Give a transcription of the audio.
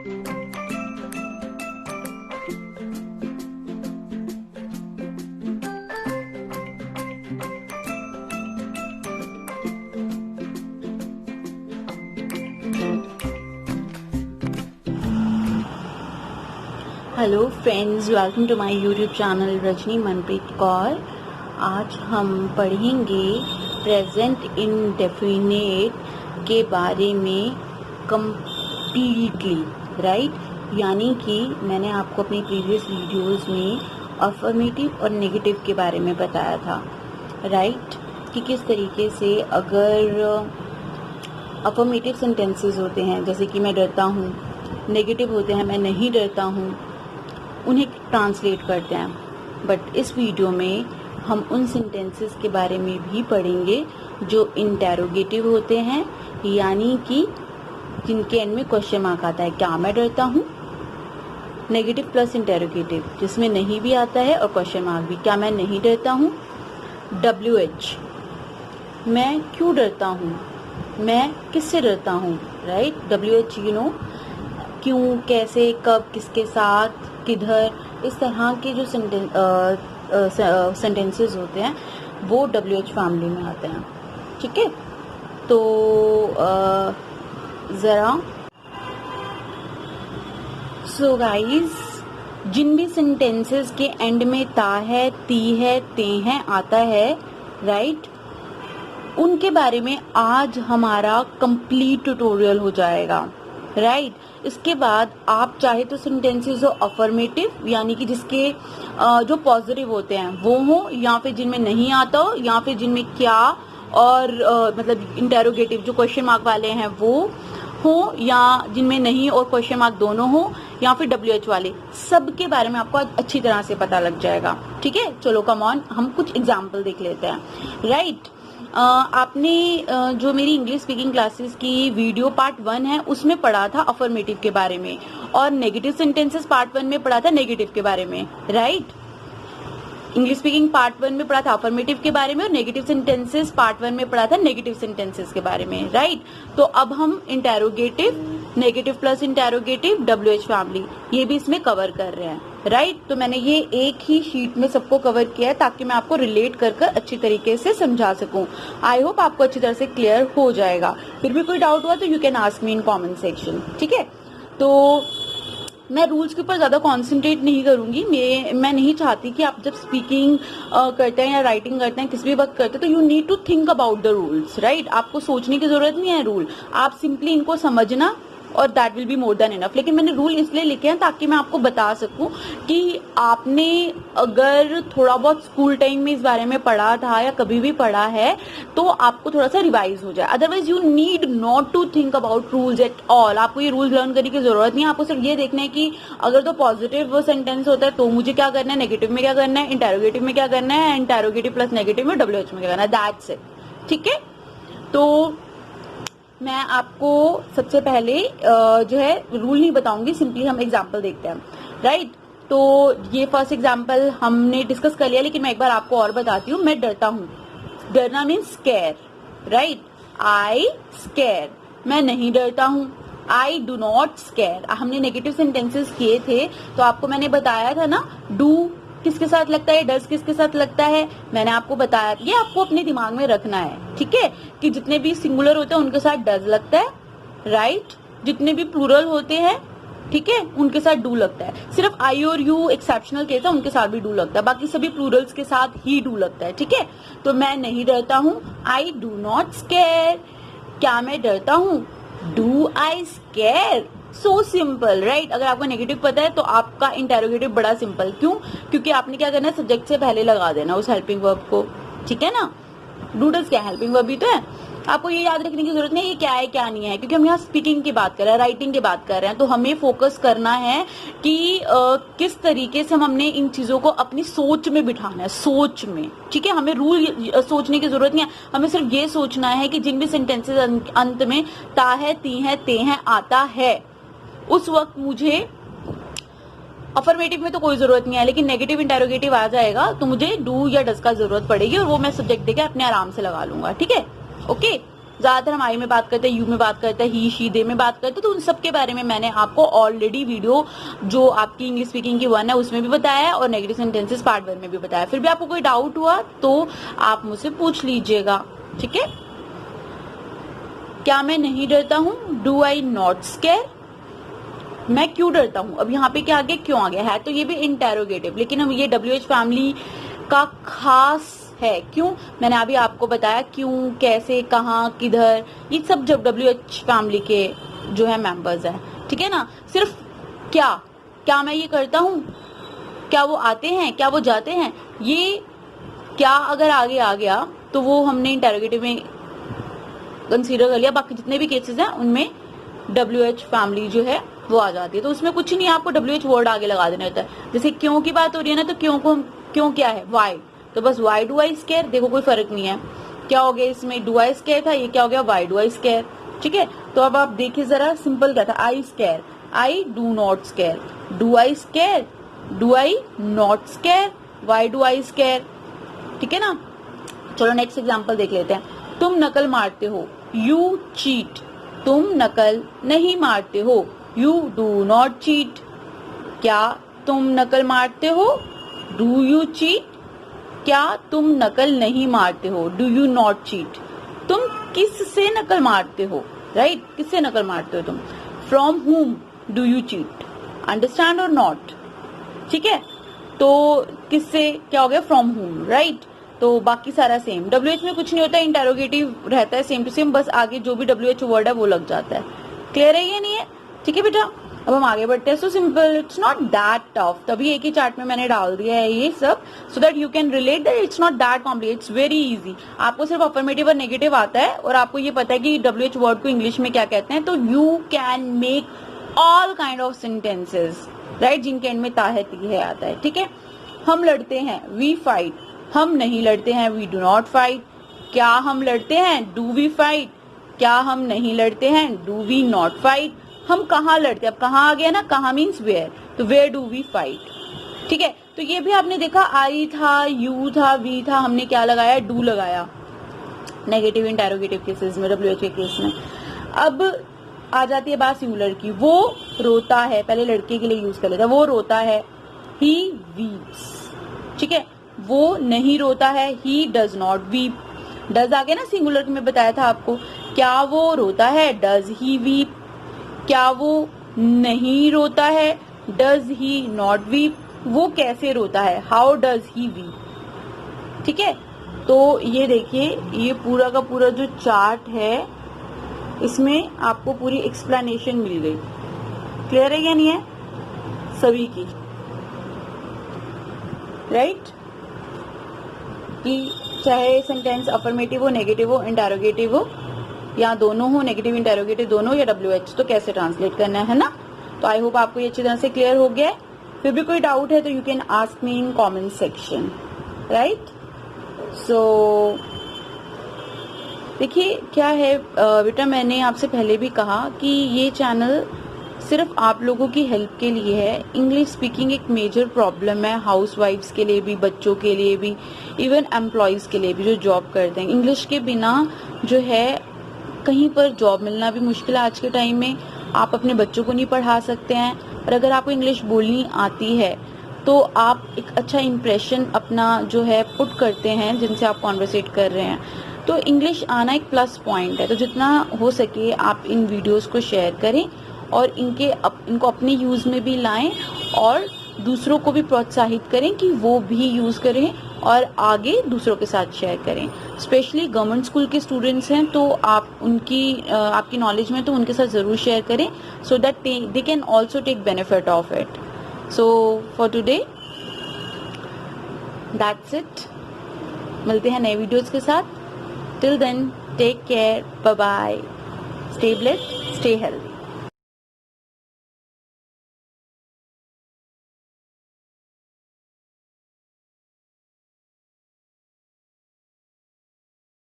Hello friends, welcome to my YouTube channel Rajni Manpreet Kaur. आज हम पढ़ेंगे प्रेजेंट इंडेफिनिट के बारे में कंप्लीटली, राइट। यानी कि मैंने आपको अपनी प्रीवियस वीडियोस में अफर्मेटिव और नेगेटिव के बारे में बताया था, राइट, कि किस तरीके से अगर अफर्मेटिव सेंटेंसेस होते हैं जैसे कि मैं डरता हूँ, नेगेटिव होते हैं मैं नहीं डरता हूँ, उन्हें ट्रांसलेट करते हैं। बट इस वीडियो में हम उन सेंटेंसेस के बारे में भी पढ़ेंगे जो इंटेरोगेटिव होते हैं, यानी कि जिनके एंड में क्वेश्चन मार्क आता है। क्या मैं डरता हूँ? नेगेटिव प्लस इंटेरोगेटिव, जिसमें नहीं भी आता है और क्वेश्चन मार्क भी। क्या मैं नहीं डरता हूँ? WH, मैं क्यों डरता हूँ? मैं किससे डरता हूँ, राइट। WH यू नो, क्यों, कैसे, कब, किसके साथ, किधर, इस तरह के जो सेंटेंसेस होते हैं वो WH फैमिली में आते हैं, ठीक है। तो ज़रा सो गाइस, जिन भी सेंटेंसेस के एंड में ता है, ती है, ते हैं आता है, राइट, उनके बारे में आज हमारा कंप्लीट ट्यूटोरियल हो जाएगा, राइट। इसके बाद आप चाहे तो सेंटेंसेस हो अफर्मेटिव, यानी कि जिसके जो पॉजिटिव होते हैं वो हो, या फिर जिनमें नहीं आता हो, या फिर जिनमें क्या और मतलब इंटेरोगेटिव जो क्वेश्चन मार्क वाले हैं वो हो, या जिनमें नहीं और क्वेश्चन मार्क दोनों हो, या फिर WH वाले, सब के बारे में आपको अच्छी तरह से पता लग जाएगा, ठीक है। चलो कम ऑन, हम कुछ एग्जाम्पल देख लेते हैं, राइट। आपने जो मेरी इंग्लिश स्पीकिंग क्लासेस की वीडियो पार्ट 1 है उसमें पढ़ा था अफर्मेटिव के बारे में, और नेगेटिव सेंटेंसेस पार्ट 1 में पढ़ा था नेगेटिव के बारे में, राइट। इंग्लिश स्पीकिंग पार्ट 1 में पढ़ा था अफर्मेटिव के बारे में, और नेगेटिव सेंटेंसेस पार्ट 1 में पढ़ा था नेगेटिव सेंटेंसेस के बारे में, राइट। तो अब हम interrogative, negative plus interrogative, WH family, ये भी इसमें कवर कर रहे हैं, राइट। तो मैंने ये एक ही शीट में सबको कवर किया है ताकि मैं आपको रिलेट कर अच्छी तरीके से समझा सकूं। आई होप आपको अच्छी तरह से क्लियर हो जाएगा। फिर भी कोई डाउट हुआ तो you can ask me in comment section, ठीक है। तो मैं रूल्स के ऊपर ज्यादा कंसंट्रेट नहीं करूंगी। मैं नहीं चाहती कि आप जब स्पीकिंग करते हैं या राइटिंग करते हैं, किसी भी वक्त करते हैं, तो you need to think about the rules, right. आपको सोचने की जरूरत नहीं है रूल, आप सिंपली इनको समझना और that will be more than enough. लेकिन मैंने रूल इसलिए लिखे हैं ताकि मैं आपको बता सकूं कि आपने अगर थोड़ा बहुत स्कूल टाइम में इस बारे में पढ़ा था या कभी भी पढ़ा है तो आपको थोड़ा सा रिवाइज हो जाए। Otherwise you need not to think about rules at all. आपको ये रूल्स लर्न करने की जरूरत नहीं है। आपको सिर्फ ये देखना है कि अगर तो पॉजिटिव सेंटेंस होता है तो मुझे क्या करना है, नेगेटिव में क्या करना है, इंटेरोगेटिव में क्या करना है, इंटेरोगेटिव प्लस नेगेटिव में WH में क्या करना है, दैट्स इट, ठीक है। तो मैं आपको सबसे पहले जो है रूल नहीं बताऊंगी, सिंपली हम एग्जाम्पल देखते हैं, राइट। तो ये फर्स्ट एग्जाम्पल हमने डिस्कस कर लिया, लेकिन मैं एक बार आपको और बताती हूँ। मैं डरता हूँ, डरना means scare, right. I square, मैं नहीं डरता हूँ, आई डू नॉट स्केयर। हमने नेगेटिव सेंटेंसेस किए थे तो आपको मैंने बताया था ना, डू किसके साथ लगता है, डज किसके साथ लगता है, मैंने आपको बताया। ये आपको अपने दिमाग में रखना है, ठीक है, कि जितने भी सिंगुलर होते हैं उनके साथ डज लगता है, राइट। जितने भी प्लूरल होते हैं, ठीक है, उनके साथ डू लगता है। सिर्फ आई और यू एक्सेप्शनल केस है, उनके साथ भी डू लगता है, बाकी सभी प्लूरल्स के साथ ही डू लगता है, ठीक है। तो मैं नहीं डरता हूँ, आई डू नॉट स्केयर। क्या मैं डरता हूँ, do I square. So simple, right. अगर आपको नेगेटिव पता है तो आपका इंटेरोगेटिव बड़ा सिंपल। क्यों? क्योंकि आपने क्या करना है, सब्जेक्ट से पहले लगा देना उस हेल्पिंग वर्ब को, ठीक है ना। डू डज क्या, हेल्पिंग वर्ब भी तो है। आपको ये याद रखने की जरूरत नहीं है ये क्या है क्या नहीं है, क्योंकि हम यहाँ स्पीकिंग की बात कर रहे हैं, राइटिंग की बात कर रहे हैं। तो हमें फोकस करना है कि किस तरीके से हम हमने इन चीजों को अपनी सोच में बिठाना है, सोच में, ठीक है। हमें रूल सोचने की जरूरत नहीं है, हमें सिर्फ ये सोचना है कि जिन भी सेंटेंसेस अंत में ता है, ती है, ते हैं आता है, उस वक्त मुझे अफर्मेटिव में तो कोई जरूरत नहीं है, लेकिन नेगेटिव इंटेरोगेटिव आ जाएगा तो मुझे डू या डज का जरूरत पड़ेगी, और वो मैं सब्जेक्ट देके अपने आराम से लगा लूंगा, ठीक है, ओके। ज्यादातर हम आई में बात करते हैं, यू में बात करते हैं, ही शी दे में बात करते हैं, तो उन सब के बारे में मैंने आपको ऑलरेडी वीडियो जो आपकी इंग्लिश स्पीकिंग की 1 है उसमें भी बताया है और नेगेटिव सेंटेंसेस पार्ट 1 में भी बताया। फिर भी आपको कोई डाउट हुआ तो आप मुझसे पूछ लीजिएगा, ठीक है। क्या मैं नहीं डरता हूं? Do I not square? मैं क्यों डरता हूं? अब यहाँ पे क्या आ गया, क्यों आ गया है, तो ये भी इंटेरोगेटिव, लेकिन हम ये WH फैमिली का खास है। क्यों? मैंने अभी आपको बताया क्यों, कैसे, कहाँ, किधर, ये सब जब WH फैमिली के जो है मेंबर्स है, ठीक है ना। सिर्फ क्या मैं ये करता हूँ, क्या वो आते हैं, क्या वो जाते हैं, ये क्या अगर आगे आ गया तो वो हमने इंटेरोगेटिव में कंसीडर कर लिया। बाकी जितने भी केसेस हैं उनमें WH फैमिली जो है वो आ जाती है, तो उसमें कुछ नहीं, आपको WH वर्ड आगे लगा देना होता है। जैसे क्यों की बात हो रही है ना, तो क्यों को क्यों क्या है, वाई, तो बस वाई डू आई स्केयर, देखो कोई फर्क नहीं है। क्या हो गया इसमें, डू आई स्केयर था, ये क्या हो गया, वाई डू आई स्केयर, ठीक है। तो अब आप देखिए जरा, सिंपल क्या था, I square, I do not square, do I square, do I not square, why do I square, ठीक है ना। चलो नेक्स्ट एग्जांपल देख लेते हैं। तुम नकल मारते हो, यू चीट, तुम नकल नहीं मारते हो, यू डू नॉट चीट। क्या तुम नकल मारते हो, डू यू चीट? क्या तुम नकल नहीं मारते हो, डू यू नॉट चीट? तुम किससे नकल मारते हो, राइट, किससे नकल मारते हो तुम? फ्रॉम हुम डू यू चीट? अंडरस्टैंड और नॉट, ठीक है। तो किससे, क्या हो गया, फ्रॉम हुम, राइट। तो बाकी सारा सेम, WH में कुछ नहीं होता, इंटेरोगेटिव रहता है सेम टू सेम, बस आगे जो भी WH वर्ड है वो लग जाता है। क्लियर है ये, नहीं है, ठीक है बेटा। अब हम आगे बढ़ते हैं। So simple, it's not that tough, तभी एक ही चार्ट में मैंने डाल दिया है ये सब, so that you can relate that it's not that complicated, it's very easy. आपको सिर्फ अफर्मेटिव और नेगेटिव आता है और आपको ये पता है कि WH वर्ड को इंग्लिश में क्या कहते हैं, तो you can make all kind of sentences, right, जिनके एंड में ता है, ती है आता है, ठीक है। हम लड़ते हैं, वी फाइट, हम नहीं लड़ते हैं, वी डू नॉट फाइट। क्या हम लड़ते हैं, डू वी फाइट? क्या हम नहीं लड़ते हैं, डू वी नॉट फाइट? हम कहाँ लड़ते हैं, अब कहाँ आ गया ना, कहाँ मीन्स वेयर, तो वेयर डू वी फाइट, ठीक है। तो ये भी आपने देखा, आई था, यू था, वी था, हमने क्या लगाया, डू लगाया, नेगेटिव इंटेरोगेटिव केसेस में, WH के केस में। अब आ जाती है बात सिंगुलर की, वो रोता है, पहले लड़के के लिए यूज कर लेता है, वो रोता है, ही वीप्स, ठीक है। वो नहीं रोता है, he does not weep, does आ गया ना सिंगुलर में, बताया था आपको। क्या वो रोता है, डज ही वीप? क्या वो नहीं रोता है, डज ही नॉट वीप? वो कैसे रोता है, हाउ डज ही वीप, ठीक है। तो ये देखिए, ये पूरा का पूरा जो चार्ट है इसमें आपको पूरी एक्सप्लेनेशन मिल गई। क्लियर है या नहीं है सभी की, राइट, कि चाहे सेंटेंस अफर्मेटिव हो, नेगेटिव हो, इंटेरोगेटिव हो, या दोनों हो, नेगेटिव इंटेरोगेटिव दोनों, या WH, तो कैसे ट्रांसलेट करना है ना। तो आई होप आपको ये अच्छी तरह से क्लियर हो गया है। फिर भी कोई डाउट है तो you can ask me in comment section, right. So देखिए क्या है बेटा, मैंने आपसे पहले भी कहा कि ये चैनल सिर्फ आप लोगों की हेल्प के लिए है। इंग्लिश स्पीकिंग एक मेजर प्रॉब्लम है हाउसवाइफ्स के लिए भी, बच्चों के लिए भी, इवन एम्प्लॉयज के लिए भी जो जॉब करते हैं। इंग्लिश के बिना जो है कहीं पर जॉब मिलना भी मुश्किल है आज के टाइम में। आप अपने बच्चों को नहीं पढ़ा सकते हैं, और अगर आपको इंग्लिश बोलनी आती है तो आप एक अच्छा इंप्रेशन अपना जो है पुट करते हैं जिनसे आप कॉन्वर्सेट कर रहे हैं। तो इंग्लिश आना एक प्लस पॉइंट है। तो जितना हो सके आप इन वीडियोस को शेयर करें और इनको अपने यूज़ में भी लाएं, और दूसरों को भी प्रोत्साहित करें कि वो भी यूज़ करें और आगे दूसरों के साथ शेयर करें। स्पेशली गवर्नमेंट स्कूल के स्टूडेंट्स हैं तो आप आपकी नॉलेज में तो उनके साथ ज़रूर शेयर करें, so that they can also take benefit of it. So for today that's it, मिलते हैं नए वीडियोज़ के साथ। Till then take care, bye bye, stay blessed, stay healthy.